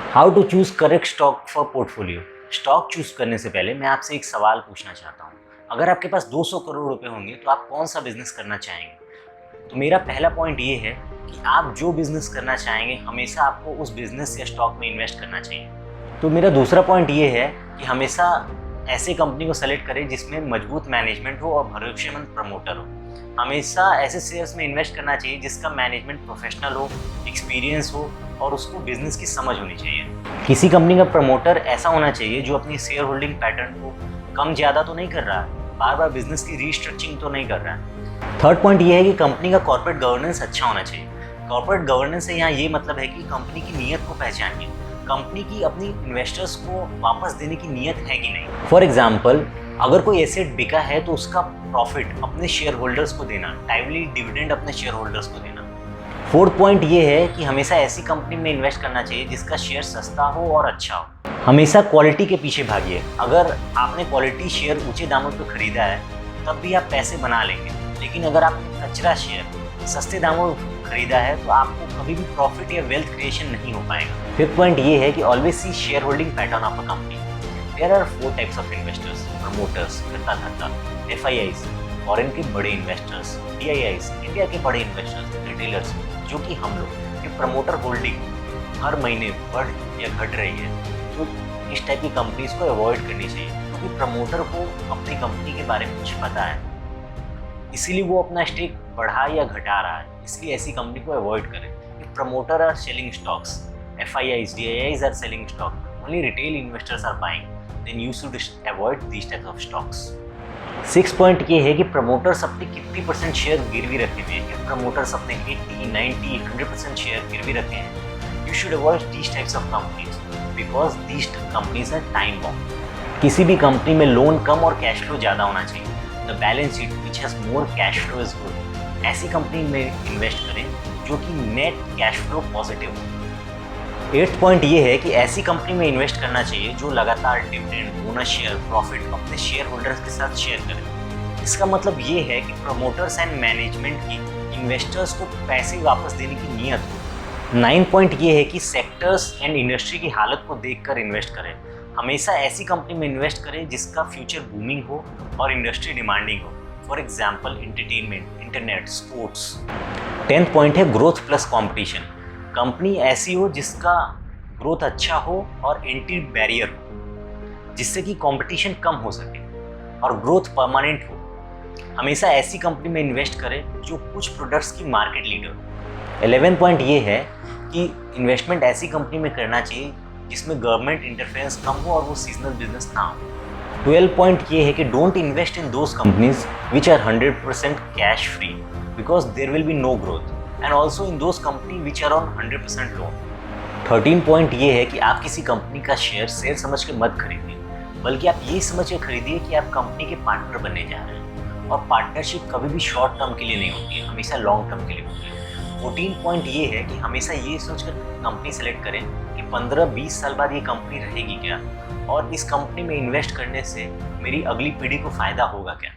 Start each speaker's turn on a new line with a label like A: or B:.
A: How to choose correct stock for portfolio. Stock choose करने से पहले मैं आपसे एक सवाल पूछना चाहता हूँ। अगर आपके पास 200 करोड़ रुपए होंगे तो आप कौन सा बिजनेस करना चाहेंगे? तो मेरा पहला पॉइंट ये है कि आप जो बिजनेस करना चाहेंगे हमेशा आपको उस बिजनेस या स्टॉक में इन्वेस्ट करना चाहिए। तो मेरा दूसरा पॉइंट ये है कि हमेशा ऐसे कंपनी को सेलेक्ट करें जिसमें मजबूत मैनेजमेंट हो और भरोसेमंद प्रमोटर हो। हमेशा ऐसे शेयर्स में इन्वेस्ट करना चाहिए जिसका मैनेजमेंट प्रोफेशनल हो, एक्सपीरियंस हो और उसको बिजनेस की समझ होनी चाहिए। किसी कंपनी का प्रमोटर ऐसा होना चाहिए जो अपनी शेयर होल्डिंग पैटर्न को कम ज़्यादा तो नहीं कर रहा है, बार बार बिजनेस की रीस्ट्रक्चरिंग तो नहीं कर रहा है। थर्ड पॉइंट ये है कि कंपनी का कॉर्पोरेट गवर्नेंस अच्छा होना चाहिए। कॉर्पोरेट गवर्नेंस से यहाँ ये मतलब है कि कंपनी की नीयत को पहचानिए, कंपनी की अपनी इन्वेस्टर्स को वापस देने की नीयत है कि नहीं। फॉर एग्जाम्पल, अगर कोई एसेट बिका है तो उसका प्रॉफिट अपने शेयर होल्डर्स को देना, टाइमली डिविडेंड अपने शेयर होल्डर्स को देना। फोर्थ पॉइंट ये है कि हमेशा ऐसी कंपनी में इन्वेस्ट करना चाहिए जिसका शेयर सस्ता हो और अच्छा हो। हमेशा क्वालिटी के पीछे भागिए। अगर आपने क्वालिटी शेयर ऊंचे दामों पर खरीदा है तब भी आप पैसे बना लेंगे, लेकिन अगर आपने कचरा शेयर सस्ते दामों खरीदा है तो आपको कभी भी प्रॉफिट या वेल्थ क्रिएशन नहीं हो पाएगा। फिफ्थ पॉइंट ये है कि always see share holding pattern of a company. There are 4 types of investors: promoters, कर्ता, FIIs, फॉरेन के बड़े इन्वेस्टर्स, DIIs, इंडिया के बड़े इन्वेस्टर्स, रिटेलर्स, जो कि हम लोग। ये प्रमोटर होल्डिंग हर महीने बढ़ या घट रही है तो इस टाइप की कंपनीज को अवॉइड करनी चाहिए, क्योंकि प्रमोटर को अपनी कंपनी के बारे में कुछ पता है, इसीलिए वो अपना स्टेक बढ़ा या घटा रहा है। इसलिए ऐसी कंपनी को अवॉइड करें। If promoter are selling stocks, FIIs, DIIs are selling stock, only retail investors are buying, then you should avoid these types of stocks. 6 point ये है कि प्रमोटर्स अपने कितनी परसेंट शेयर गिरवी रखे हुए हैं। प्रमोटर्स अपने 80, 90, 100% शेयर गिरवी रखे हैं, you should avoid these types of companies because these companies are time bomb. किसी भी कंपनी में लोन कम और कैश फ्लो ज़्यादा होना चाहिए। The balance sheet which has more cash flow is good. ऐसी कंपनी में इन्वेस्ट करें जो कि नेट कैश फ्लो पॉजिटिव हो। 8th पॉइंट ये है कि ऐसी कंपनी में इन्वेस्ट करना चाहिए जो लगातार डिविडेंड, बोनस शेयर, प्रॉफिट अपने शेयर होल्डर्स के साथ शेयर करें। इसका मतलब ये है कि प्रमोटर्स एंड मैनेजमेंट की इन्वेस्टर्स को पैसे वापस देने की नीयत हो। 9th पॉइंट ये है कि सेक्टर्स एंड इंडस्ट्री की हालत को देखकर इन्वेस्ट करें। हमेशा ऐसी कंपनी में इन्वेस्ट करें जिसका फ्यूचर बूमिंग हो और इंडस्ट्री डिमांडिंग हो। For example, entertainment, internet, sports. 10th point है ग्रोथ प्लस कंपटीशन। कंपनी ऐसी हो जिसका ग्रोथ अच्छा हो और एंट्री बैरियर हो, जिससे कि कंपटीशन कम हो सके और ग्रोथ परमानेंट हो। हमेशा ऐसी कंपनी में इन्वेस्ट करें जो कुछ प्रोडक्ट्स की मार्केट लीडर हो। 11th पॉइंट ये है कि इन्वेस्टमेंट ऐसी कंपनी में करना चाहिए जिसमें गवर्नमेंट इंटरफेरेंस कम हो और वो सीजनल बिजनेस ना हो। 12 पॉइंट ये है कि don't invest in those companies which are 100% cash free because there will be no growth, and also in those company which are on 100% loan. 13 point ये है कि आप किसी कंपनी का शेयर समझ के मत खरीदिए, बल्कि आप ये समझ के खरीदिए कि आप कंपनी के पार्टनर बनने जा रहे हैं, और पार्टनरशिप कभी भी शॉर्ट टर्म के लिए नहीं होती है, हमेशा लॉन्ग टर्म के लिए होती है। 14 पॉइंट ये है कि हमेशा ये सोचकर कंपनी सेलेक्ट करें कि 15-20 साल बाद ये कंपनी रहेगी क्या, और इस कंपनी में इन्वेस्ट करने से मेरी अगली पीढ़ी को फ़ायदा होगा क्या।